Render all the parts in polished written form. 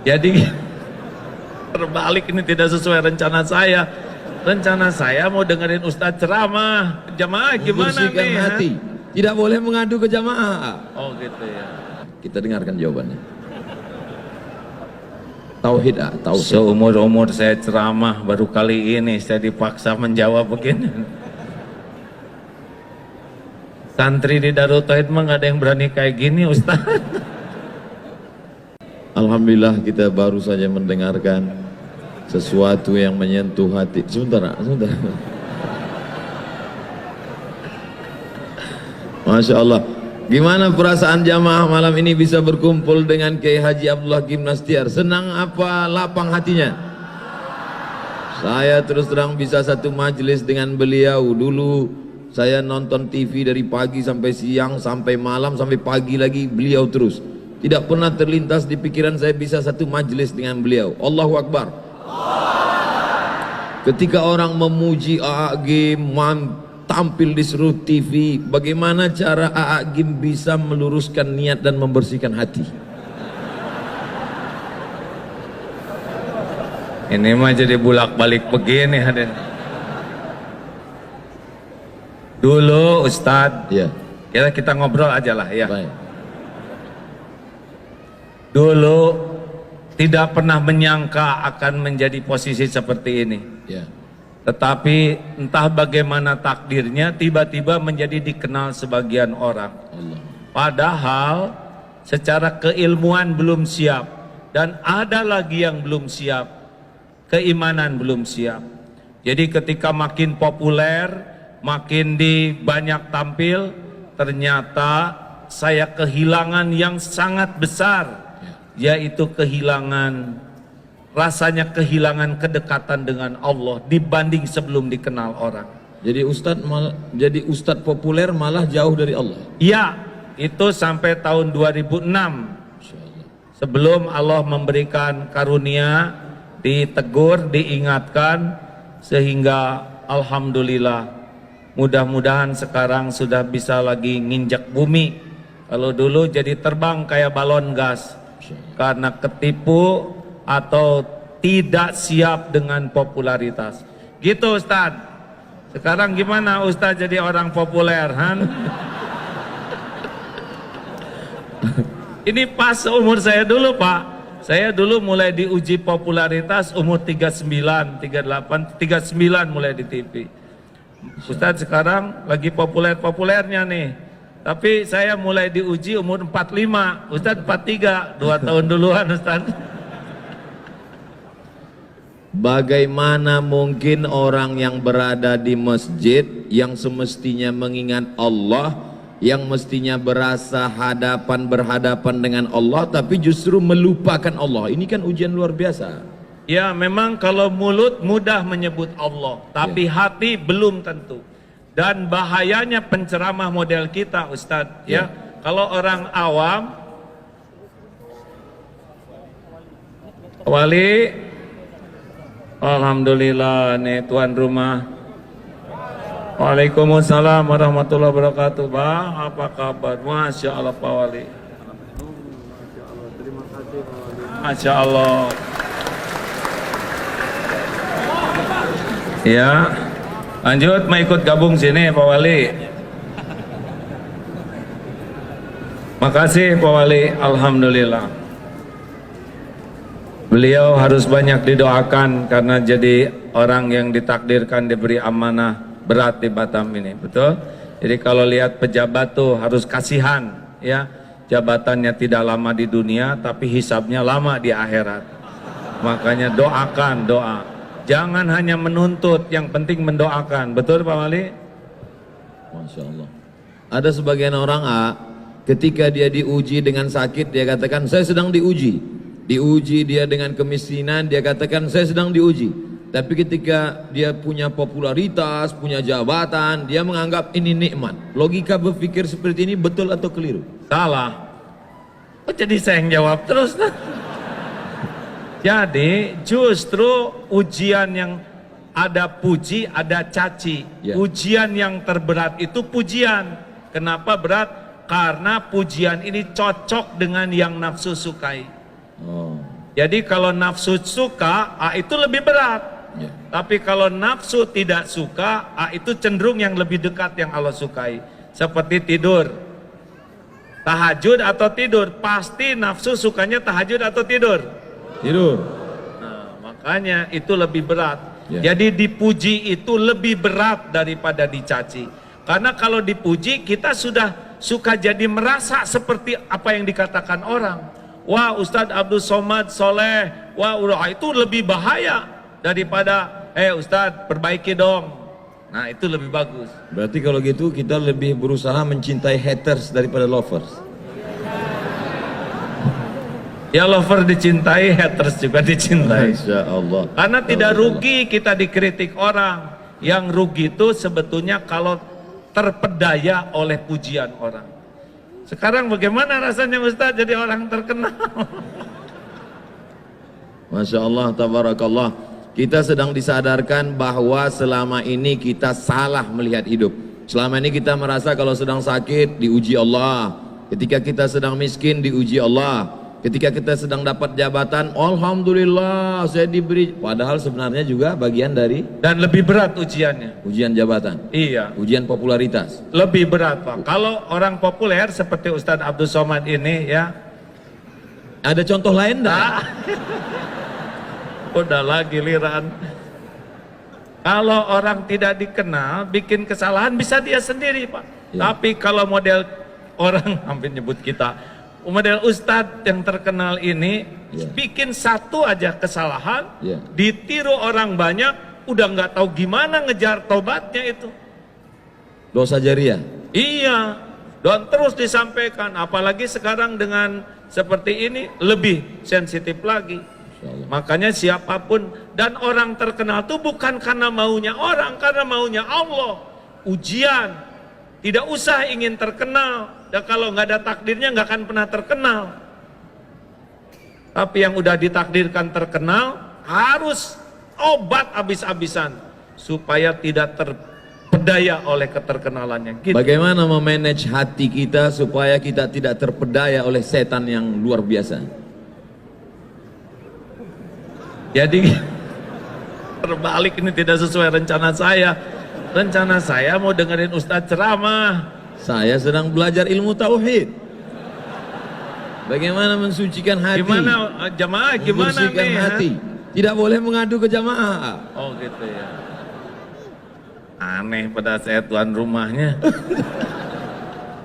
Jadi terbalik, ini tidak sesuai rencana saya. Rencana saya mau dengerin Ustadz ceramah. Jamaah gimana Membersihkan nih? hati. Tidak boleh mengadu ke jamaah. Oh gitu ya. Kita dengarkan jawabannya. Tauhid, tauhid. Seumur-umur saya ceramah, baru kali ini saya dipaksa menjawab begini. Santri di Darut Tauhid mah nggak ada yang berani kayak gini, Ustaz. Alhamdulillah kita baru saja mendengarkan sesuatu yang menyentuh hati. Sebentar. Masya Allah. Gimana perasaan jamaah malam ini bisa berkumpul dengan Kiai Haji Abdullah Hakim Nastiar? Senang apa lapang hatinya? Saya terus terang bisa satu majelis dengan beliau. Dulu saya nonton TV dari pagi sampai siang, sampai malam, sampai pagi lagi beliau terus. Tidak pernah terlintas di pikiran saya bisa satu majelis dengan beliau. Allahu Akbar. Ketika orang memuji A.A.G. tampil di seluruh TV, bagaimana cara A.A.G. bisa meluruskan niat dan membersihkan hati? Ini mah jadi bulak-balik begini, hadir. Dulu Ustadz, Ya. kita ngobrol aja lah ya. Baik. Dulu tidak pernah menyangka akan menjadi posisi seperti ini. Ya. Tetapi entah bagaimana takdirnya tiba-tiba menjadi dikenal sebagian orang. Allah. Padahal secara keilmuan belum siap, dan ada lagi yang belum siap, keimanan belum siap. Jadi ketika makin populer, makin di banyak tampil, ternyata saya kehilangan yang sangat besar, yaitu rasanya kehilangan kedekatan dengan Allah dibanding sebelum dikenal orang. Jadi ustadz populer malah jauh dari Allah. Ya, itu sampai tahun 2006. Sebelum Allah memberikan karunia, ditegur, diingatkan, sehingga alhamdulillah mudah-mudahan sekarang sudah bisa lagi nginjak bumi. Kalau dulu jadi terbang kayak balon gas karena ketipu atau tidak siap dengan popularitas. Gitu Ustadz. Sekarang gimana Ustadz jadi orang populer, Han? Ini pas umur saya dulu, Pak. Saya dulu mulai diuji popularitas umur 39, 38, 39 mulai di TV. Ustadz sekarang lagi populer-populernya nih. Tapi saya mulai diuji umur 45, Ustadz 43, 2 tahun duluan Ustadz. Bagaimana mungkin orang yang berada di masjid yang semestinya mengingat Allah, yang mestinya berasa berhadapan dengan Allah, tapi justru melupakan Allah? Ini kan ujian luar biasa. Ya, memang kalau mulut mudah menyebut Allah, tapi hati belum tentu. Dan bahayanya penceramah model kita, Ustadz, ya. Kalau orang awam, wali, alhamdulillah nih tuan rumah. Waalaikumsalam warahmatullahi wabarakatuh. Bang, apa kabar? Masya Allah Pak Wali. Masya Allah. Ya, lanjut mau ikut gabung sini Pak Wali. Makasih Pak Wali, alhamdulillah. Beliau harus banyak didoakan karena jadi orang yang ditakdirkan diberi amanah berat di Batam ini, betul? Jadi kalau lihat pejabat tuh harus kasihan, ya. Jabatannya tidak lama di dunia, tapi hisabnya lama di akhirat. Makanya doakan, doa. Jangan hanya menuntut, yang penting mendoakan. Betul Pak Wali? Masya Allah. Ada sebagian orang ketika dia diuji dengan sakit, dia katakan saya sedang diuji. Diuji dia dengan kemiskinan, dia katakan saya sedang diuji. Tapi ketika dia punya popularitas, punya jabatan, dia menganggap ini nikmat. Logika berpikir seperti ini betul atau keliru? Salah. Oh, jadi saya yang jawab terus. Jadi justru ujian yang ada puji, ada caci. Ujian yang terberat itu pujian. Kenapa berat? Karena pujian ini cocok dengan yang nafsu sukai. Jadi kalau nafsu suka, itu lebih berat. Ya. Tapi kalau nafsu tidak suka, itu cenderung yang lebih dekat yang Allah sukai. Seperti tidur, tahajud atau tidur, pasti nafsu sukanya tahajud atau tidur. Tidur. Nah, makanya itu lebih berat. Ya. Jadi dipuji itu lebih berat daripada dicaci. Karena kalau dipuji kita sudah suka jadi merasa seperti apa yang dikatakan orang. Wah, Ustadz Abdul Somad soleh, wah itu lebih bahaya daripada Ustadz perbaiki dong. Nah itu lebih bagus. Berarti kalau gitu kita lebih berusaha mencintai haters daripada lovers. Ya, lover dicintai, haters juga dicintai. Insya Allah. Karena tidak rugi kita dikritik orang. Yang rugi itu sebetulnya kalau terpedaya oleh pujian orang. Sekarang bagaimana rasanya Ustaz jadi orang terkenal? Masya Allah, tabarakallah. Kita sedang disadarkan bahwa selama ini kita salah melihat hidup. Selama ini kita merasa kalau sedang sakit diuji Allah. Ketika kita sedang miskin diuji Allah. Ketika kita sedang dapat jabatan, alhamdulillah saya diberi. Padahal sebenarnya juga bagian dari Dan lebih berat ujiannya. ujian jabatan. Iya, Ujian popularitas. lebih berat Pak. Kalau orang populer seperti Ustadz Abdul Somad ini ya, Ada contoh lain enggak? udahlah giliran. Kalau orang tidak dikenal, bikin kesalahan bisa dia sendiri Pak. Ya. Tapi kalau model orang, hampir nyebut kita, model Ustadz yang terkenal ini, Ya. bikin satu aja kesalahan, Ya. ditiru orang banyak, udah nggak tahu gimana ngejar tobatnya itu. Dosa jariah. Iya, dan terus disampaikan, apalagi sekarang dengan seperti ini lebih sensitif lagi. Insyaallah. Makanya siapapun, dan orang terkenal itu bukan karena maunya orang, karena maunya Allah. Ujian, tidak usah ingin terkenal, dan kalau nggak ada takdirnya nggak akan pernah terkenal. Tapi yang udah ditakdirkan terkenal harus obat habis-habisan supaya tidak terpedaya oleh keterkenalannya. Gitu. Bagaimana memanage hati kita supaya kita tidak terpedaya oleh setan yang luar biasa? Jadi terbalik, ini tidak sesuai rencana saya. Rencana saya mau dengerin Ustadz ceramah. Saya sedang belajar ilmu tauhid. Bagaimana mensucikan hati? Gimana jamaah? Gimana Membersihkan nih? hati. Tidak boleh mengadu ke jamaah. Oh gitu ya. Aneh pada saya tuan rumahnya.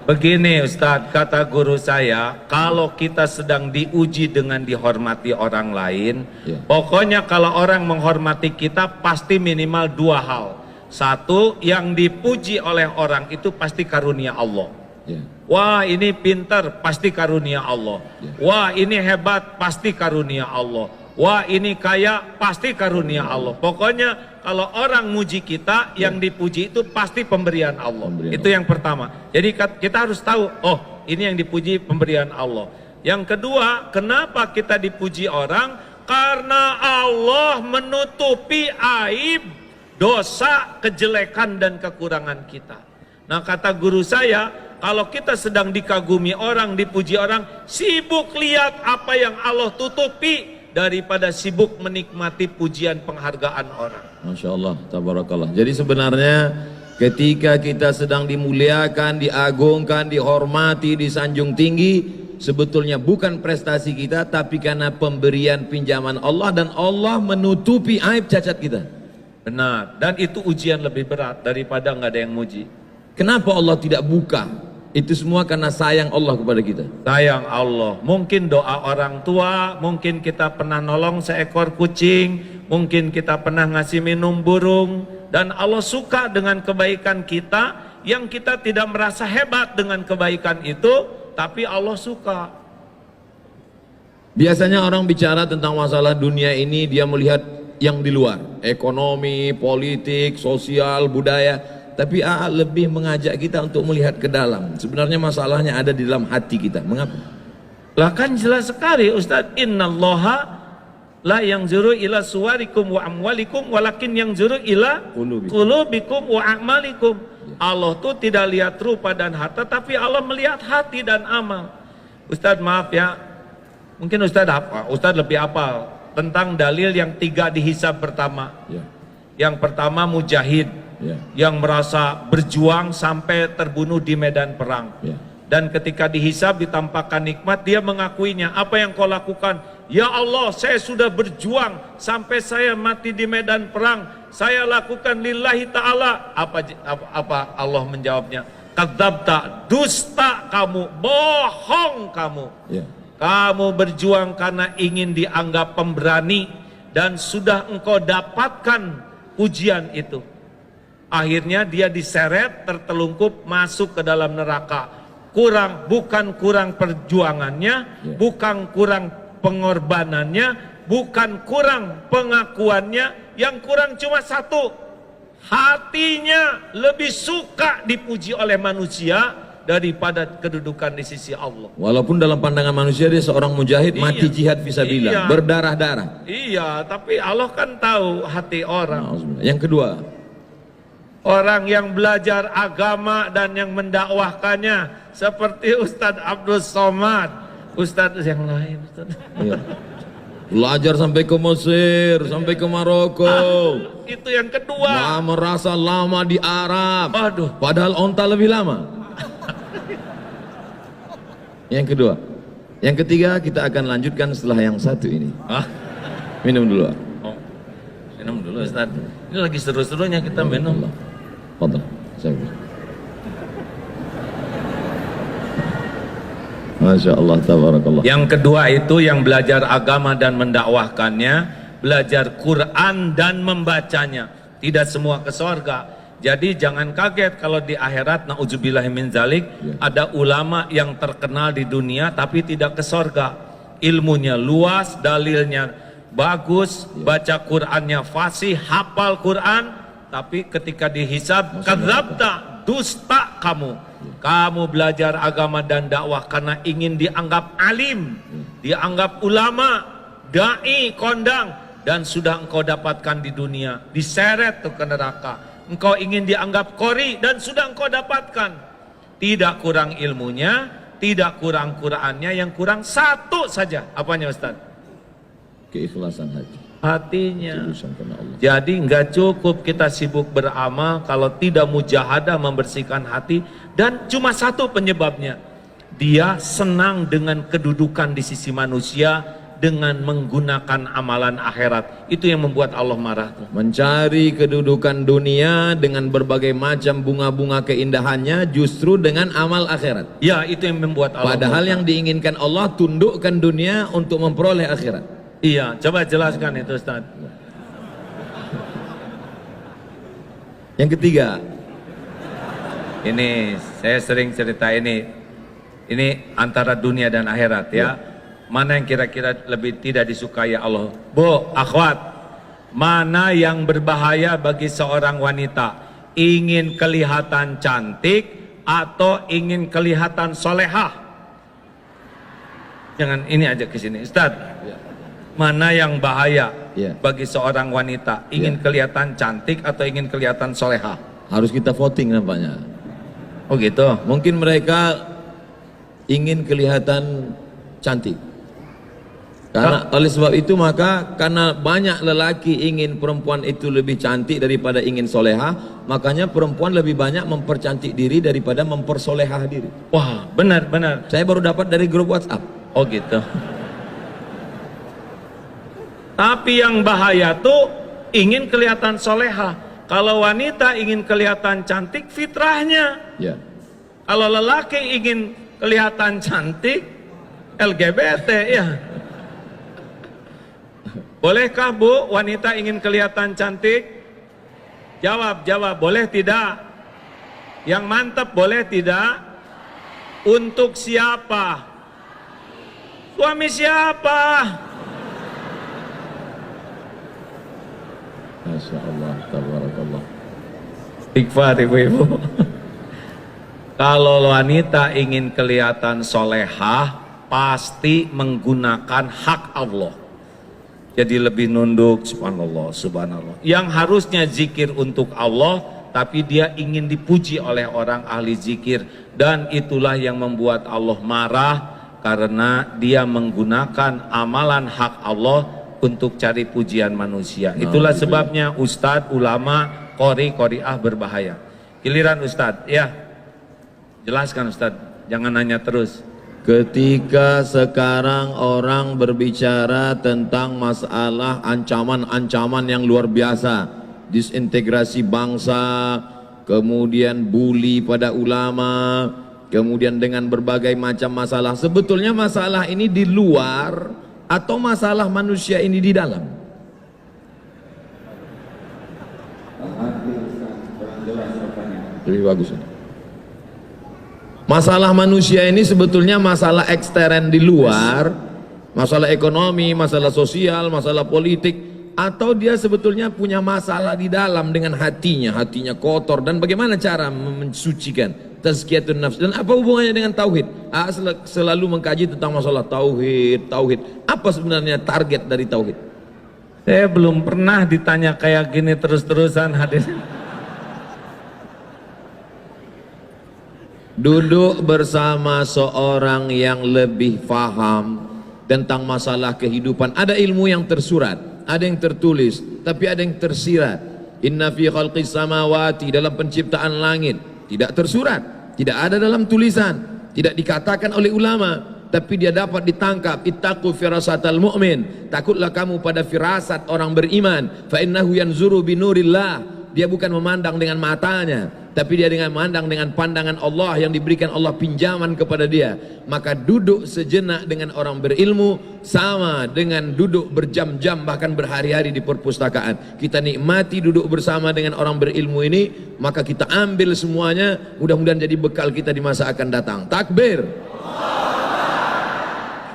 Begini Ustadz, kata guru saya, kalau kita sedang diuji dengan dihormati orang lain, Ya. pokoknya kalau orang menghormati kita pasti minimal dua hal. Satu, yang dipuji oleh orang itu pasti karunia Allah. Ya. Wah ini pintar, pasti karunia Allah. Ya. Wah ini hebat, pasti karunia Allah. Wah ini kaya, pasti karunia Allah. Pokoknya kalau orang muji kita, yang dipuji itu pasti pemberian Allah. Pemberian Itu yang pertama. Jadi kita harus tahu, oh ini yang dipuji pemberian Allah. Yang kedua, kenapa kita dipuji orang? Karena Allah menutupi aib, dosa, kejelekan dan kekurangan kita. Nah kata guru saya, kalau kita sedang dikagumi orang, dipuji orang, sibuk lihat apa yang Allah tutupi daripada sibuk menikmati pujian penghargaan orang. Masya Allah, tabarakallah. Jadi sebenarnya ketika kita sedang dimuliakan, diagungkan, dihormati, disanjung tinggi, sebetulnya bukan prestasi kita, tapi karena pemberian pinjaman Allah, dan Allah menutupi aib cacat kita. Benar, dan itu ujian lebih berat daripada nggak ada yang muji. Kenapa Allah tidak buka? Itu semua karena sayang Allah kepada kita. Sayang Allah, mungkin doa orang tua, mungkin kita pernah nolong seekor kucing, mungkin kita pernah ngasih minum burung, dan Allah suka dengan kebaikan kita, yang kita tidak merasa hebat dengan kebaikan itu, tapi Allah suka. Biasanya orang bicara tentang masalah dunia ini, dia melihat yang di luar, ekonomi, politik, sosial, budaya. Tapi AA lebih mengajak kita untuk melihat ke dalam. Sebenarnya masalahnya ada di dalam hati kita. Mengapa? Lah kan jelas sekali Ustaz, innallaha la yanzuru ila suwarikum wa amwalikum walakin yanzuru ila qulubikum wa a'malikum. Allah tuh tidak lihat rupa dan harta, tapi Allah melihat hati dan amal. Ustaz maaf ya, Mungkin Ustadz apa? Ustadz lebih hafal tentang dalil yang 3 dihisab pertama. Ya. Yang pertama mujahid, Ya. yang merasa berjuang sampai terbunuh di medan perang. Ya. Dan ketika dihisab ditampakkan nikmat, dia mengakuinya. Apa yang kau lakukan? Ya Allah, saya sudah berjuang sampai saya mati di medan perang. Saya lakukan lillahi ta'ala. Apa Allah menjawabnya? Kadzabta, dusta kamu, bohong kamu. Ya. Kamu berjuang karena ingin dianggap pemberani dan sudah engkau dapatkan pujian itu. Akhirnya dia diseret, tertelungkup, masuk ke dalam neraka. Bukan kurang perjuangannya, bukan kurang pengorbanannya, bukan kurang pengakuannya, yang kurang cuma satu, hatinya lebih suka dipuji oleh manusia daripada kedudukan di sisi Allah. Walaupun dalam pandangan manusia dia seorang mujahid, mati jihad fisabilillah, berdarah-darah. Iya, tapi Allah kan tahu hati orang. Yang kedua, orang yang belajar agama dan yang mendakwahkannya seperti Ustadz Abdul Somad, Ustadz yang lain, Ustadz. ya. Belajar sampai ke Mesir, sampai ke Maroko. Itu yang kedua. Merasa lama di Arab. Aduh. Padahal onta lebih lama. Yang kedua. Yang ketiga kita akan lanjutkan setelah yang satu ini. Minum dulu. Oh, minum dulu Ustaz. Ini lagi seru-serunya kita minum. Fadal. Masya Allah, tabarakallah. Yang kedua itu yang belajar agama dan mendakwahkannya, belajar Quran dan membacanya. Tidak semua ke sorga. Jadi jangan kaget kalau di akhirat, na'udzubillahi min zalik, ada ulama yang terkenal di dunia tapi tidak ke sorga. Ilmunya luas, dalilnya bagus, baca Qurannya fasih, hafal Quran, tapi ketika dihisab, kadzabta, dusta kamu. Kamu belajar agama dan dakwah karena ingin dianggap alim, dianggap ulama, dai, kondang, dan sudah engkau dapatkan di dunia, diseret ke neraka. Engkau ingin dianggap qori dan sudah engkau dapatkan. Tidak kurang ilmunya, tidak kurang Qurannya, yang kurang satu saja. Apanya Ustaz? Keikhlasan hati. Hatinya. Jadi nggak cukup kita sibuk beramal kalau tidak mujahadah membersihkan hati. Dan cuma satu penyebabnya, dia senang dengan kedudukan di sisi manusia dengan menggunakan amalan akhirat. Itu yang membuat Allah marah. Mencari kedudukan dunia dengan berbagai macam bunga-bunga keindahannya justru dengan amal akhirat. Ya, itu yang membuat Allah Padahal marah. yang diinginkan Allah, tundukkan dunia untuk memperoleh akhirat. Iya, coba jelaskan itu Ustaz. Yang ketiga, ini saya sering cerita ini antara dunia dan akhirat ya. Mana yang kira-kira lebih tidak disukai Allah? Bu, akhwat, mana yang berbahaya bagi seorang wanita? Ingin kelihatan cantik atau ingin kelihatan solehah? Jangan ini aja ke sini, Ustaz. Mana yang bahaya bagi seorang wanita? Ingin kelihatan cantik atau ingin kelihatan solehah? harus kita voting nampaknya. Oh gitu. Mungkin mereka ingin kelihatan cantik. Karena oleh sebab itu maka karena banyak lelaki ingin perempuan itu lebih cantik daripada ingin solehah, makanya perempuan lebih banyak mempercantik diri daripada mempersolehah diri. Wah, benar. Saya baru dapat dari grup WhatsApp. Oh gitu. Tapi yang bahaya tuh ingin kelihatan solehah. Kalau wanita ingin kelihatan cantik, fitrahnya. Ya. Kalau lelaki ingin kelihatan cantik, LGBT ya. Bolehkah Bu, wanita ingin kelihatan cantik? Jawab, boleh tidak? Yang mantap boleh tidak? Untuk siapa? Suami siapa? Masya Allah, tabarakallah. Istighfar ibu-ibu. Kalau wanita ingin kelihatan solehah, pasti menggunakan hak Allah. Jadi lebih nunduk, subhanallah. Yang harusnya zikir untuk Allah, tapi dia ingin dipuji oleh orang ahli zikir. Dan itulah yang membuat Allah marah. karena dia menggunakan amalan hak Allah untuk cari pujian manusia. Itulah sebabnya ustadz, ulama, qori'ah berbahaya. Giliran ustadz, ya jelaskan ustadz, jangan nanya terus. Ketika sekarang orang berbicara tentang masalah ancaman-ancaman yang luar biasa, disintegrasi bangsa, kemudian bully pada ulama, kemudian dengan berbagai macam masalah, sebetulnya masalah ini di luar atau masalah manusia ini di dalam? Lebih bagus. Masalah manusia ini sebetulnya masalah ekstern di luar, masalah ekonomi, masalah sosial, masalah politik, atau dia sebetulnya punya masalah di dalam dengan hatinya kotor, dan bagaimana cara mensucikan tazkiyatun nafs, dan apa hubungannya dengan tauhid? Selalu mengkaji tentang masalah tauhid. Apa sebenarnya target dari tauhid? Saya belum pernah ditanya kayak gini terus-terusan hadirin. Duduk bersama seorang yang lebih paham tentang masalah kehidupan. Ada ilmu yang tersurat, ada yang tertulis, tapi ada yang tersirat. Inna fi khalqis samawati, dalam penciptaan langit, tidak tersurat, tidak ada dalam tulisan, tidak dikatakan oleh ulama, tapi dia dapat ditangkap. Ittaqu firasatal mu'min, takutlah kamu pada firasat orang beriman. Fa innahu yanzuru binurillah, dia bukan memandang dengan matanya, tapi dia dengan memandang dengan pandangan Allah yang diberikan Allah pinjaman kepada dia. Maka duduk sejenak dengan orang berilmu sama dengan duduk berjam-jam bahkan berhari-hari di perpustakaan. Kita nikmati duduk bersama dengan orang berilmu ini, maka kita ambil semuanya, mudah-mudahan jadi bekal kita di masa akan datang. Takbir.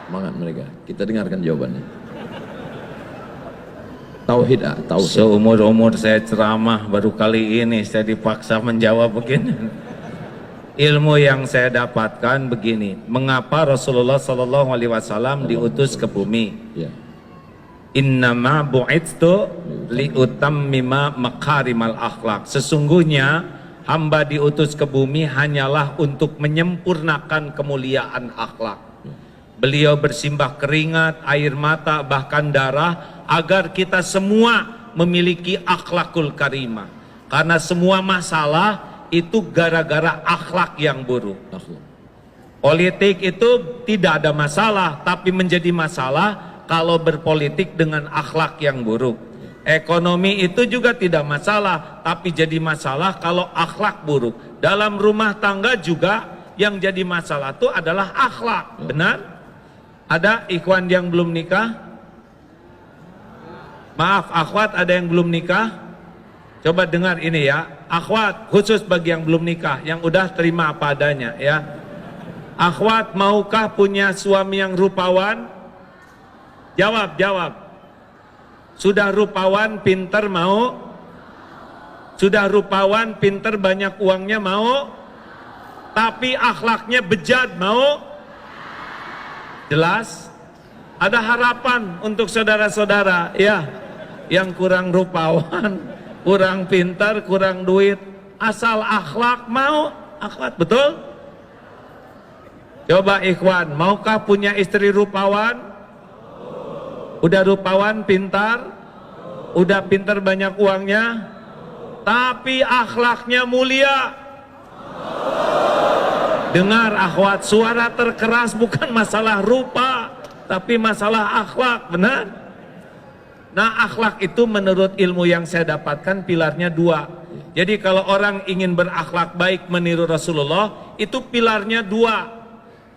Semangat mereka. Kita dengarkan jawabannya. Tauhid. Seumur-umur saya ceramah, baru kali ini saya dipaksa menjawab begini. Ilmu yang saya dapatkan begini, mengapa Rasulullah SAW diutus ke bumi? Innama bu'itstu liutammima makarimal akhlak. Sesungguhnya hamba diutus ke bumi hanyalah untuk menyempurnakan kemuliaan akhlak. Beliau bersimbah keringat, air mata, bahkan darah, agar kita semua memiliki akhlakul karimah. Karena semua masalah itu gara-gara akhlak yang buruk. Politik itu tidak ada masalah, tapi menjadi masalah kalau berpolitik dengan akhlak yang buruk. Ekonomi itu juga tidak masalah, tapi jadi masalah kalau akhlak buruk. Dalam rumah tangga juga yang jadi masalah itu adalah akhlak. Benar? Ada ikhwan yang belum nikah? Maaf, akhwat ada yang belum nikah? Coba dengar ini ya, akhwat khusus bagi yang belum nikah, yang udah terima apa adanya ya. Akhwat, maukah punya suami yang rupawan? Jawab, jawab. Sudah rupawan, pinter, mau? Sudah rupawan, pinter, banyak uangnya, mau? Tapi akhlaknya bejat, mau? Jelas? Ada harapan untuk saudara-saudara ya, yang kurang rupawan, kurang pintar, kurang duit, asal akhlak mau, akhlak, betul? Coba ikhwan, maukah punya istri rupawan? Udah rupawan, pintar, udah pintar, banyak uangnya, tapi akhlaknya mulia. Dengar akhwat, suara terkeras bukan masalah rupa, tapi masalah akhlak, benar? Nah, akhlak itu menurut ilmu yang saya dapatkan pilarnya dua. Jadi kalau orang ingin berakhlak baik meniru Rasulullah, itu pilarnya dua.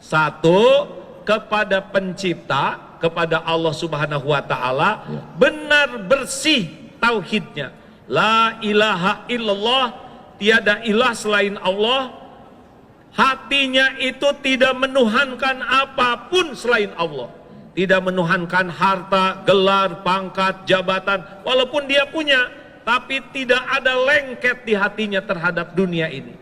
Satu, kepada pencipta, kepada Allah Subhanahu wa Ta'ala, benar bersih tauhidnya. La ilaha illallah, tiada ilah selain Allah. Hatinya itu tidak menuhankan apapun selain Allah. Tidak menuhankan harta, gelar, pangkat, jabatan, walaupun dia punya, tapi tidak ada lengket di hatinya terhadap dunia ini.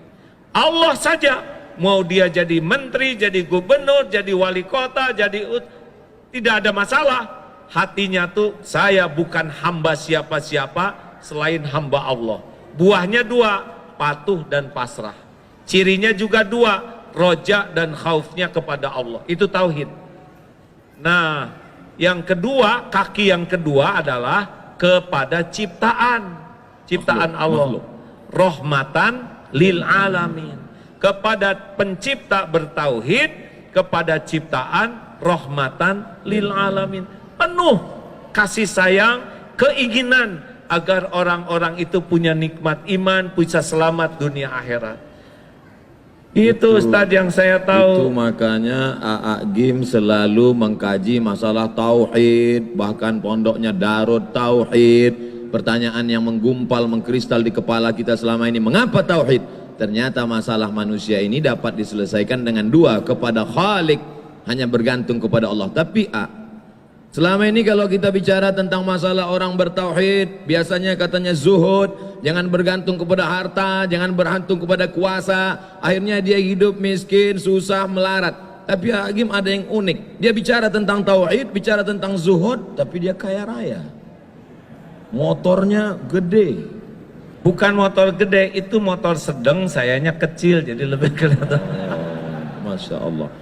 Allah saja, mau dia jadi menteri, jadi gubernur, jadi wali kota, tidak ada masalah. Hatinya tuh, saya bukan hamba siapa-siapa selain hamba Allah. Buahnya dua, patuh dan pasrah. Cirinya juga dua, roja dan khaufnya kepada Allah. Itu tauhid. Nah, yang kedua, kaki yang kedua adalah kepada ciptaan Allah. Rahmatan lil alamin. Kepada pencipta bertauhid, kepada ciptaan rahmatan lil alamin. Penuh kasih sayang, keinginan agar orang-orang itu punya nikmat iman, bisa selamat dunia akhirat. Itu Ustadz yang saya tahu. Itu makanya AA Gim selalu mengkaji masalah tauhid, bahkan pondoknya Darut Tauhid. Pertanyaan yang menggumpal, mengkristal di kepala kita selama ini, mengapa tauhid? Ternyata masalah manusia ini dapat diselesaikan dengan dua, kepada Khalik, hanya bergantung kepada Allah. Tapi selama ini kalau kita bicara tentang masalah orang bertauhid, biasanya katanya zuhud, jangan bergantung kepada harta, jangan bergantung kepada kuasa, akhirnya dia hidup miskin, susah, melarat. Tapi Agim ada yang unik, dia bicara tentang tauhid, bicara tentang zuhud, tapi dia kaya raya, motornya gede. Bukan motor gede, itu motor sedang, sayanya kecil, jadi lebih kelihatan. Masya Allah.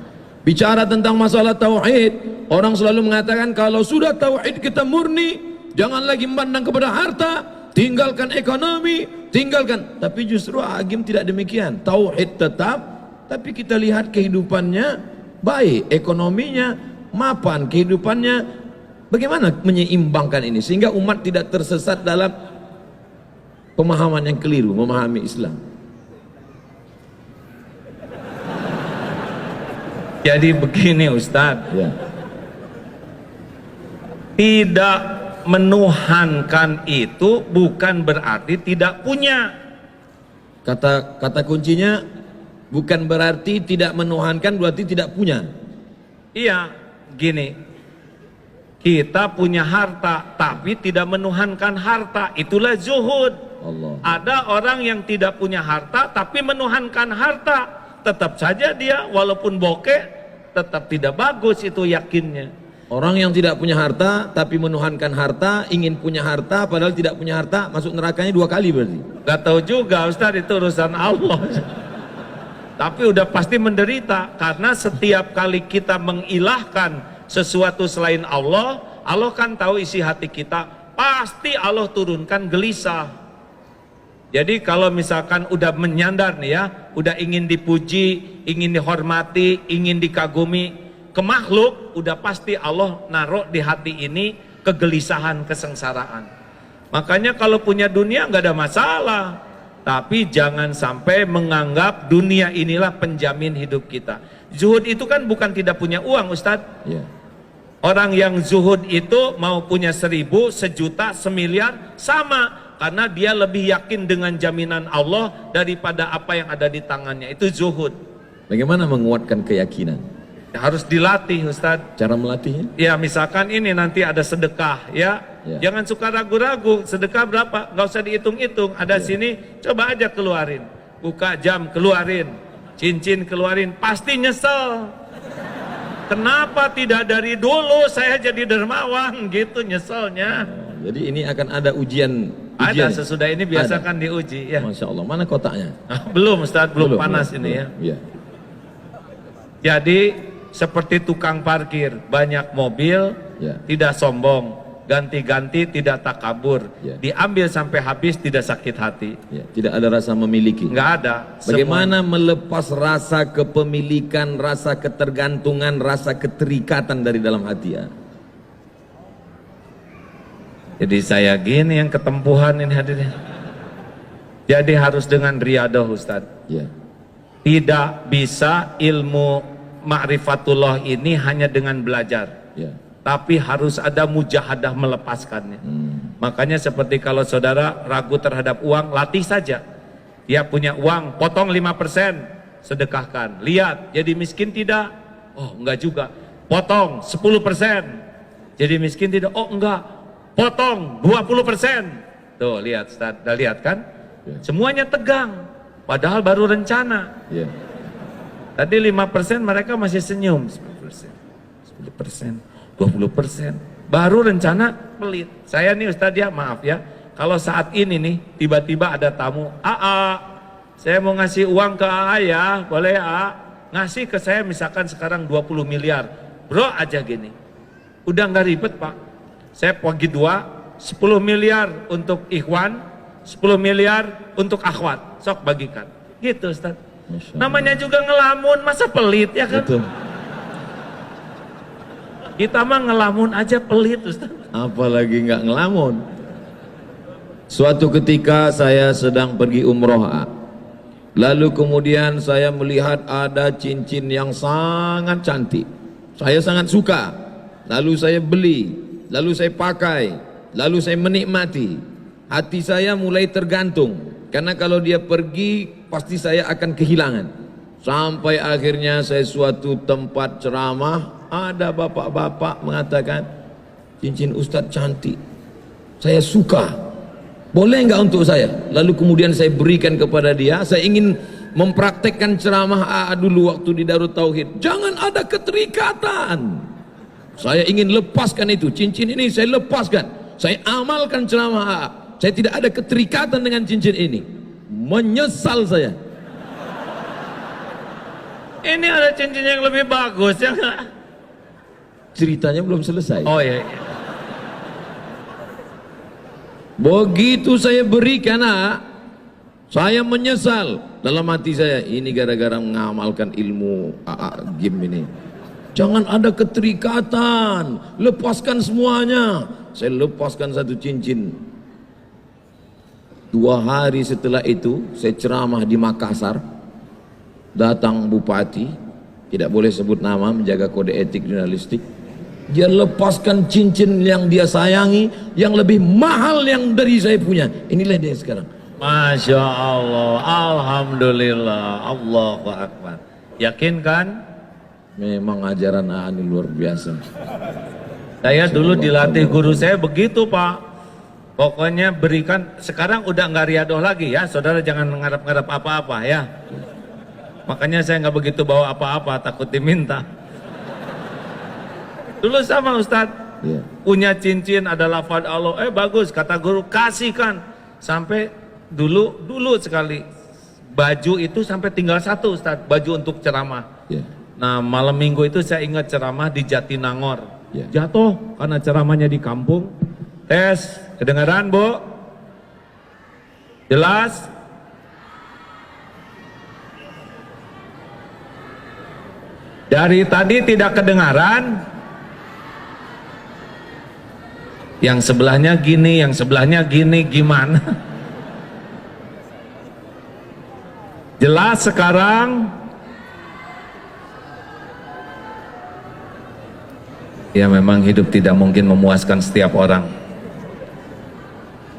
Bicara tentang masalah tauhid, orang selalu mengatakan kalau sudah tauhid kita murni, jangan lagi memandang kepada harta, tinggalkan ekonomi, tinggalkan. Tapi justru Agim tidak demikian. Tauhid tetap, tapi kita lihat kehidupannya baik, ekonominya mapan, kehidupannya bagaimana menyeimbangkan ini sehingga umat tidak tersesat dalam pemahaman yang keliru, memahami Islam. Jadi begini Ustadz, Ya. tidak menuhankan itu bukan berarti tidak punya. Kata kuncinya bukan berarti tidak menuhankan, berarti tidak punya. Iya, gini, kita punya harta tapi tidak menuhankan harta, itulah zuhud. Allah. Ada orang yang tidak punya harta tapi menuhankan harta, tetap saja dia walaupun bokeh tetap tidak bagus, itu yakinnya. Orang yang tidak punya harta tapi menuhankan harta, ingin punya harta padahal tidak punya harta, masuk nerakanya 2 kali berarti. Gak tahu juga Ustaz, itu urusan Allah. Tapi udah pasti menderita, karena setiap kali kita mengilahkan sesuatu selain Allah, Allah kan tahu isi hati kita, pasti Allah turunkan gelisah. Jadi kalau misalkan udah menyandar nih ya, udah ingin dipuji, ingin dihormati, ingin dikagumi ke makhluk, udah pasti Allah naruh di hati ini kegelisahan, kesengsaraan. Makanya kalau punya dunia nggak ada masalah, tapi jangan sampai menganggap dunia inilah penjamin hidup kita. Zuhud itu kan bukan tidak punya uang Ustadz. Ya. Orang yang zuhud itu mau punya 1000, sejuta, semiliar, sama. Karena dia lebih yakin dengan jaminan Allah daripada apa yang ada di tangannya. Itu zuhud. Bagaimana menguatkan keyakinan? Harus dilatih Ustadz. Cara melatihnya? Ya misalkan ini nanti ada sedekah ya. Jangan suka ragu-ragu, sedekah berapa? Gak usah dihitung-hitung. Ada sini, coba aja keluarin. Buka jam, keluarin. Cincin keluarin, pasti nyesel. Kenapa tidak dari dulu saya jadi dermawan gitu, nyeselnya. Jadi ini akan ada ujian. Ada sesudah ini biasakan diuji ya. Masya Allah, mana kotaknya? Belum Ustadz, belum panas ini ya. Ya. Jadi seperti tukang parkir, banyak mobil, tidak sombong, ganti-ganti tidak takabur, diambil sampai habis tidak sakit hati. Ya, tidak ada rasa memiliki. Nggak ada. Bagaimana melepas rasa kepemilikan, rasa ketergantungan, rasa keterikatan dari dalam hati ya? Jadi saya gini yang ketempuhan ini hadirin. Jadi harus dengan riadah Ustaz. Ya. Tidak bisa ilmu ma'rifatullah ini hanya dengan belajar. Ya. Tapi harus ada mujahadah melepaskannya. Makanya seperti kalau saudara ragu terhadap uang, latih saja. Dia punya uang, potong 5%, sedekahkan. Lihat, jadi miskin tidak? Oh enggak juga. Potong 10%, jadi miskin tidak? Oh enggak. Potong 20%. Tuh lihat Ustaz, udah lihat kan? Semuanya tegang, padahal baru rencana. Tadi 5% mereka masih senyum. 10%, 20%, baru rencana pelit. Saya nih Ustaz ya, maaf ya, kalau saat ini nih tiba-tiba ada tamu, saya mau ngasih uang ke AA ya, boleh ya? ngasih ke saya misalkan sekarang 20 miliar, bro aja gini, udah nggak ribet Pak, saya bagi 10 miliar untuk ikhwan, 10 miliar untuk akhwat, sok bagikan, gitu Ustaz. Namanya juga ngelamun, masa pelit ya kan? Betul. Kita mah ngelamun aja pelit Ustaz. Apalagi nggak ngelamun. Suatu ketika saya sedang pergi umroh, lalu kemudian saya melihat ada cincin yang sangat cantik. Saya sangat suka. Lalu saya beli, lalu saya pakai, lalu saya menikmati. Hati saya mulai tergantung, karena kalau dia pergi pasti saya akan kehilangan. Sampai akhirnya saya suatu tempat ceramah, ada bapak-bapak mengatakan, cincin Ustadz cantik, saya suka, boleh nggak untuk saya? Lalu kemudian saya berikan kepada dia. Saya ingin mempraktekkan ceramah dulu waktu di Darut Tauhid. Jangan ada keterikatan. Saya ingin lepaskan itu, cincin ini saya lepaskan. Saya amalkan ceramah saya tidak ada keterikatan dengan cincin ini. Menyesal saya. Ini ada cincin yang lebih bagus ya nggak? Ceritanya belum selesai. Oh iya. Begitu saya berikan, saya menyesal dalam hati saya. Ini gara-gara mengamalkan ilmu game ini. Jangan ada keterikatan, lepaskan semuanya. Saya lepaskan satu cincin. 2 hari setelah itu saya ceramah di Makassar. Datang bupati, tidak boleh sebut nama, menjaga kode etik jurnalistik. Dia lepaskan cincin yang dia sayangi, yang lebih mahal yang dari saya punya. Inilah dia sekarang. Masya Allah, alhamdulillah, Allahu Akbar. Yakin kan? Memang ajaran ini luar biasa. Saya dulu dilatih guru saya begitu Pak. Pokoknya berikan, sekarang udah nggak riadoh lagi ya, saudara jangan ngarap-ngarap apa-apa ya. Makanya saya nggak begitu bawa apa-apa, takut diminta. Dulu sama Ustadz, punya cincin ada lafaz Allah, bagus kata guru, kasihkan. Sampai dulu sekali baju itu sampai tinggal 1 Ustadz, baju untuk ceramah. Nah malam minggu itu saya ingat ceramah di Jatinangor, jatuh karena ceramahnya di kampung. Tes, kedengaran Bu? Jelas? Dari tadi tidak kedengaran. Yang sebelahnya gini, yang sebelahnya gini, gimana? Jelas sekarang? Ya memang hidup tidak mungkin memuaskan setiap orang.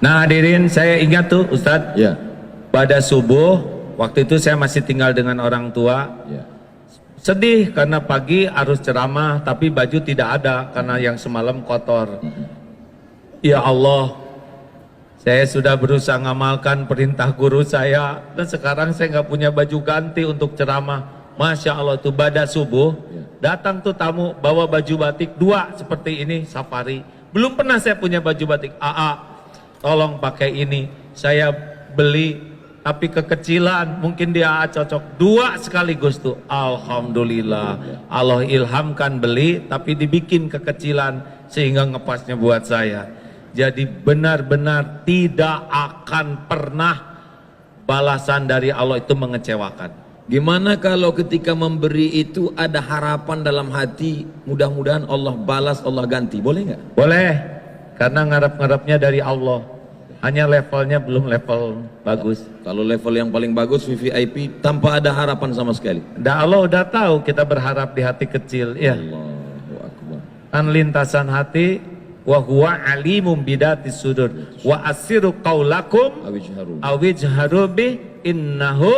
Nah hadirin, saya ingat tuh Ustadz, pada subuh, waktu itu saya masih tinggal dengan orang tua. Sedih karena pagi harus ceramah, tapi baju tidak ada karena yang semalam kotor. Ya Allah, saya sudah berusaha ngamalkan perintah guru saya, dan sekarang saya nggak punya baju ganti untuk ceramah. Masya Allah tuh pada subuh, datang tuh tamu bawa baju batik 2 seperti ini, safari. Belum pernah saya punya baju batik. Tolong pakai ini, saya beli tapi kekecilan, mungkin dia cocok 2 sekaligus tuh. Alhamdulillah, Allah ilhamkan beli tapi dibikin kekecilan sehingga ngepasnya buat saya. Jadi benar-benar tidak akan pernah balasan dari Allah itu mengecewakan. Gimana kalau ketika memberi itu ada harapan dalam hati, mudah-mudahan Allah balas, Allah ganti, boleh nggak? Boleh, karena ngarap-ngarapnya dari Allah. Hanya levelnya belum level bagus. Kalau level yang paling bagus VVIP tanpa ada harapan sama sekali. Allah udah tahu kita berharap di hati kecil, ya. Allahu Akbar. Kan lintasan hati, wa huwa alimum bidatis sudur, wa asiru qaulakum awijharu bi innahu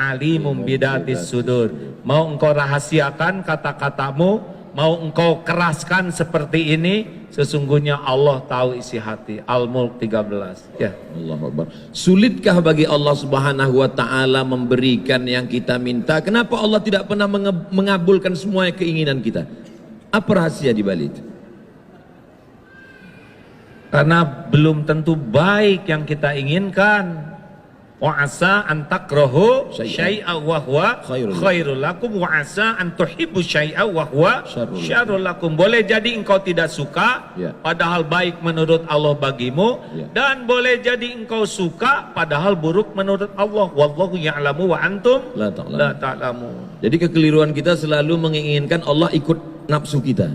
alimum bidatis sudur. Mau engkau rahasiakan kata-katamu, mau engkau keraskan seperti ini, sesungguhnya Allah tahu isi hati. Al-Mulk 13. Ya. Allahu Akbar. Sulitkah bagi Allah Subhanahu wa taala memberikan yang kita minta? Kenapa Allah tidak pernah mengabulkan semua keinginan kita? Apa rahasia di balik itu? Karena belum tentu baik yang kita inginkan. wa asa an takrahu Syai'an. syai'a wa huwa Khairul khairul lakum wa asa an tuhibbu syai'a wa huwa Syarrul syarrul lakum. Boleh jadi engkau tidak suka Ya. padahal baik menurut Allah bagimu, Ya. dan boleh jadi engkau suka padahal buruk menurut Allah. Wallahu ya'lamu wa antum La ta'lamun. la ta'lamun. Jadi kekeliruan kita selalu menginginkan Allah ikut nafsu kita.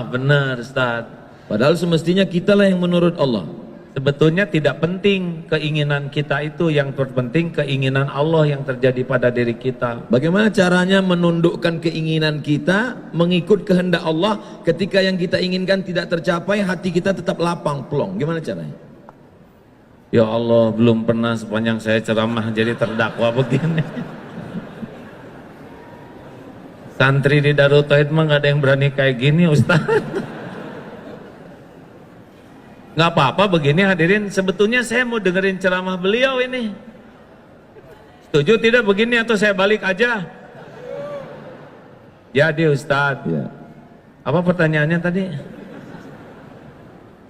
Benar Ustaz. Padahal semestinya kitalah yang menurut Allah. Sebetulnya tidak penting keinginan kita itu, yang terpenting keinginan Allah yang terjadi pada diri kita. Bagaimana caranya menundukkan keinginan kita mengikut kehendak Allah ketika yang kita inginkan tidak tercapai, hati kita tetap lapang plong. Gimana caranya? Ya Allah, belum pernah sepanjang saya ceramah jadi terdakwa begini. Santri di Darut Tauhid mah nggak ada yang berani kayak gini Ustaz. Nggak apa-apa begini hadirin, sebetulnya saya mau dengerin ceramah beliau ini. Setuju tidak begini atau saya balik aja? Jadi Ustaz, Ya. apa pertanyaannya tadi?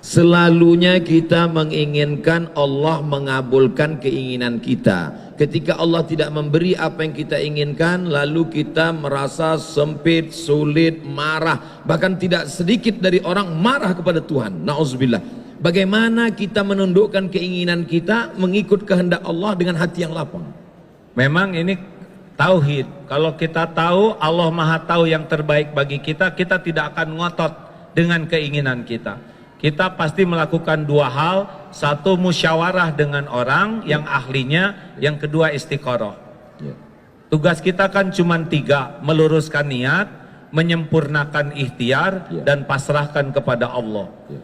Selalunya kita menginginkan Allah mengabulkan keinginan kita. Ketika Allah tidak memberi apa yang kita inginkan, lalu kita merasa sempit, sulit, marah. Bahkan tidak sedikit dari orang marah kepada Tuhan. Na'udzubillah. Bagaimana kita menundukkan keinginan kita mengikut kehendak Allah dengan hati yang lapang? Memang ini tauhid. Kalau kita tahu Allah Maha tahu yang terbaik bagi kita, kita tidak akan ngotot dengan keinginan kita. Kita pasti melakukan dua hal. Satu, musyawarah dengan orang yang ahlinya. Yang kedua, istiqoroh. Ya. Tugas kita kan cuma 3. Meluruskan niat, menyempurnakan ikhtiar, Ya. dan pasrahkan kepada Allah. Ya.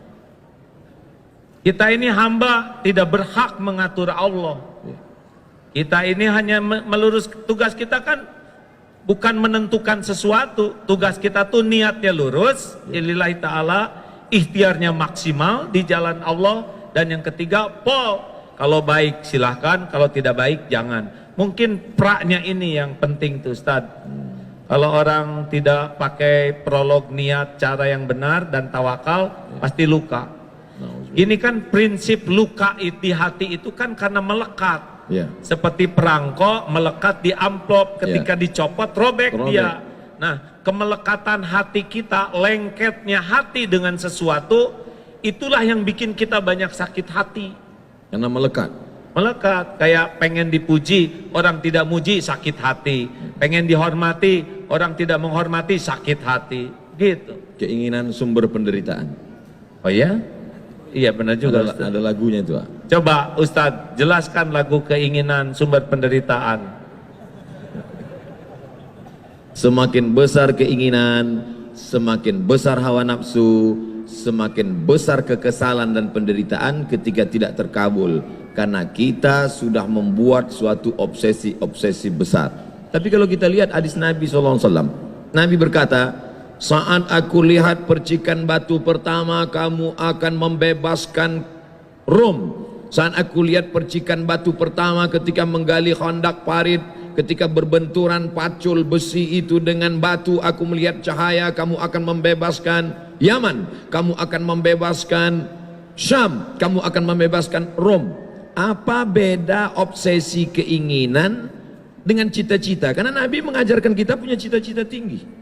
Kita ini hamba, tidak berhak mengatur Allah. Ya. Kita ini hanya melurus. Tugas kita kan bukan menentukan sesuatu. Tugas kita tuh niatnya lurus, lillahi ta'ala, ikhtiarnya maksimal di jalan Allah. Dan yang ketiga, kalau baik silahkan, kalau tidak baik jangan. Mungkin praknya ini yang penting tuh Ustaz. Kalau orang tidak pakai prolog niat cara yang benar dan tawakal, pasti luka. Ini kan prinsip luka di hati itu kan karena melekat. Ya. Seperti perangko melekat di amplop, ketika dicopot robek dia. Nah, kemelekatan hati kita, lengketnya hati dengan sesuatu, itulah yang bikin kita banyak sakit hati. Karena melekat. Melekat, kayak pengen dipuji, orang tidak muji, sakit hati. Pengen dihormati, orang tidak menghormati, sakit hati. Gitu. Keinginan sumber penderitaan. Oh ya? Iya benar juga Ustaz. Ada lagunya itu, Pak. Coba Ustadz jelaskan lagu keinginan sumber penderitaan. Semakin besar keinginan, semakin besar hawa nafsu, semakin besar kekesalan dan penderitaan ketika tidak terkabul, karena kita sudah membuat suatu obsesi besar. Tapi kalau kita lihat hadis Nabi SAW, Nabi berkata, saat aku lihat percikan batu pertama, kamu akan membebaskan Rom. Saat aku lihat percikan batu pertama ketika menggali Khandaq Parit, ketika berbenturan pacul besi itu dengan batu, aku melihat cahaya, kamu akan membebaskan Yaman, kamu akan membebaskan Syam, kamu akan membebaskan Rom. Apa beda obsesi keinginan dengan cita-cita? Karena Nabi mengajarkan kita punya cita-cita tinggi.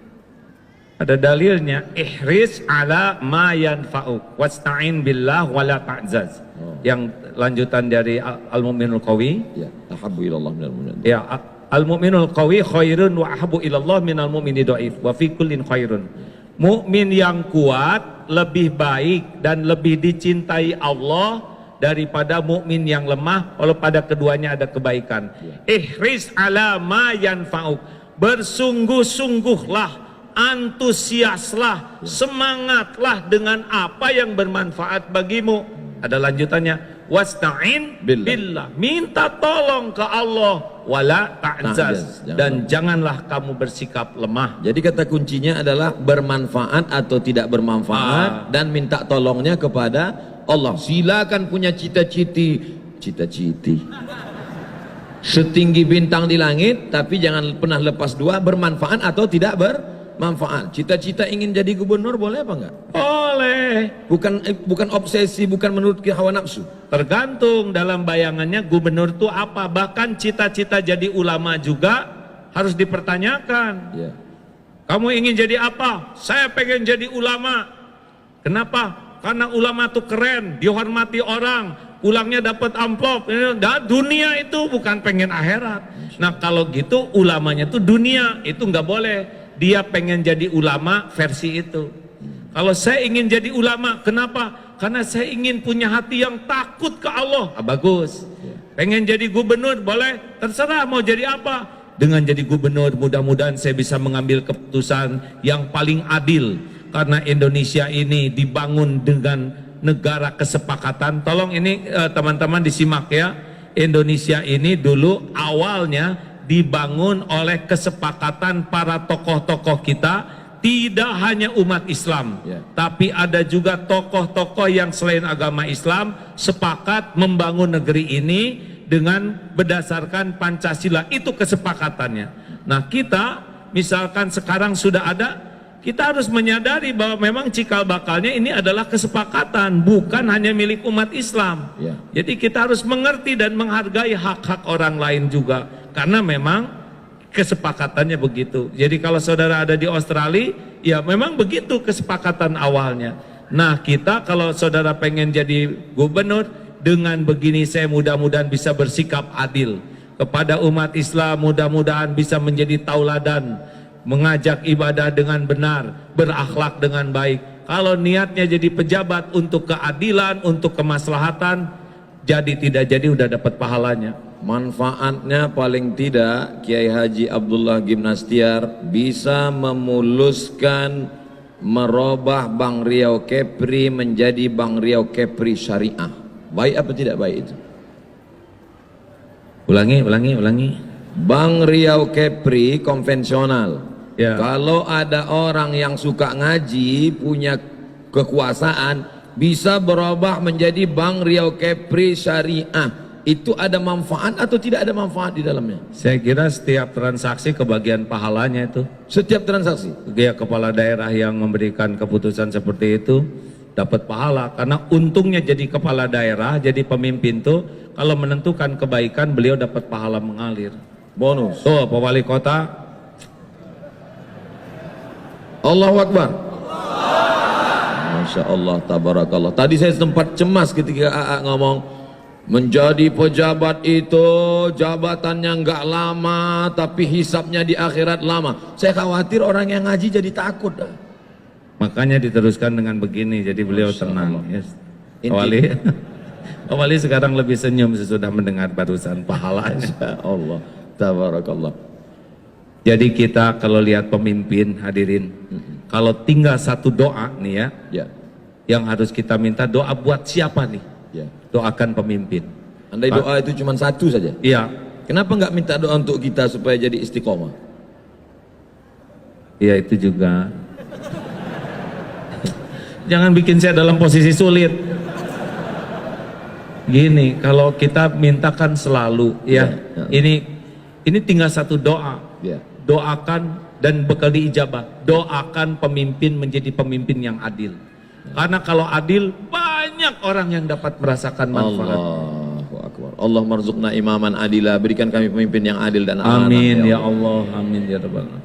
Ada dalilnya, ihris ala ma yanfa'uk wasta'in billah wala ta'zaz. Yang lanjutan dari Al-Mu'minul Qawi. Ya, ahabbu ilallah minal mu'min. Ya, Al-Mu'minul Qawi khairun wa ahabbu ilallah minal mu'mini dhaif wa fi kullin khairun. Mukmin yang kuat lebih baik dan lebih dicintai Allah daripada mukmin yang lemah, walau pada keduanya ada kebaikan. Ihris ala ma yanfa'uk. Bersungguh-sungguhlah, antusiaslah, semangatlah dengan apa yang bermanfaat bagimu. Ada lanjutannya, wasta'in billah, minta tolong ke Allah, wala ta'zaz, dan janganlah kamu bersikap lemah. Jadi kata kuncinya adalah bermanfaat atau tidak bermanfaat, dan minta tolongnya kepada Allah. Silakan punya cita-citi setinggi bintang di langit, tapi jangan pernah lepas dua, bermanfaat atau tidak manfaat. Cita-cita ingin jadi gubernur boleh apa enggak? Boleh. Bukan obsesi, bukan menurut hawa nafsu. Tergantung dalam bayangannya gubernur itu apa. Bahkan cita-cita jadi ulama juga harus dipertanyakan. Ya. Kamu ingin jadi apa? Saya pengen jadi ulama. Kenapa? Karena ulama itu keren, dihormati orang, pulangnya dapat amplop. Dunia itu bukan pengen akhirat. Nah kalau gitu ulamanya itu dunia, itu nggak boleh. Dia pengen jadi ulama versi itu. Kalau saya ingin jadi ulama, kenapa? Karena saya ingin punya hati yang takut ke Allah. Bagus. Pengen jadi gubernur, boleh. Terserah mau jadi apa. Dengan jadi gubernur, mudah-mudahan saya bisa mengambil keputusan yang paling adil. Karena Indonesia ini dibangun dengan negara kesepakatan. Tolong ini teman-teman disimak ya. Indonesia ini dulu awalnya dibangun oleh kesepakatan para tokoh-tokoh kita. Tidak hanya umat Islam, tapi ada juga tokoh-tokoh yang selain agama Islam sepakat membangun negeri ini dengan berdasarkan Pancasila. Itu kesepakatannya. Nah kita misalkan sekarang sudah ada, kita harus menyadari bahwa memang cikal bakalnya ini adalah kesepakatan, bukan hanya milik umat Islam. Jadi kita harus mengerti dan menghargai hak-hak orang lain juga, karena memang kesepakatannya begitu. Jadi kalau saudara ada di Australia, ya memang begitu kesepakatan awalnya. Nah kita kalau saudara pengen jadi gubernur, dengan begini saya mudah-mudahan bisa bersikap adil kepada umat Islam, mudah-mudahan bisa menjadi tauladan, mengajak ibadah dengan benar, berakhlak dengan baik. Kalau niatnya jadi pejabat untuk keadilan, untuk kemaslahatan, jadi tidak jadi udah dapat pahalanya. Manfaatnya paling tidak Kiai Haji Abdullah Gimnastiar bisa memuluskan, merubah Bank Riau Kepri menjadi Bank Riau Kepri Syariah. Baik apa tidak baik itu? Ulangi. Bank Riau Kepri konvensional. Ya. Kalau ada orang yang suka ngaji, punya kekuasaan, bisa berubah menjadi Bank Riau Kepri Syariah. Itu ada manfaat atau tidak ada manfaat di dalamnya? Saya kira setiap transaksi kebagian pahalanya itu. Setiap transaksi? Ya, kepala daerah yang memberikan keputusan seperti itu dapat pahala. Karena untungnya jadi kepala daerah, jadi pemimpin tuh, kalau menentukan kebaikan beliau dapat pahala mengalir. Bonus. Tuh, Pak Wali Kota. Allahu Akbar. Masya Allah, tabarakallah. Tadi saya sempat cemas ketika AA ngomong, menjadi pejabat itu jabatannya nggak lama, tapi hisapnya di akhirat lama. Saya khawatir orang yang ngaji jadi takut. Makanya diteruskan dengan begini, jadi beliau tenang. Yes. Pak Wali sekarang lebih senyum sesudah mendengar barusan pahalanya. Allah, tabarakallah. Jadi kita kalau lihat pemimpin hadirin, kalau tinggal satu doa nih ya, yang harus kita minta doa buat siapa nih? Doakan pemimpin. Andai doa itu cuma satu saja. Iya. Kenapa nggak minta doa untuk kita supaya jadi istiqomah? Iya itu juga. Jangan bikin saya dalam posisi sulit. Gini, kalau kita mintakan selalu, ini tinggal satu doa. Doakan dan bekal diijabah. Doakan pemimpin menjadi pemimpin yang adil. Karena kalau adil banyak orang yang dapat merasakan manfaat. Allahu Akbar. Allah marzuqna imaman adila, berikan kami pemimpin yang adil dan amanah. Amin ya Allah, amin ya rabbal alamin.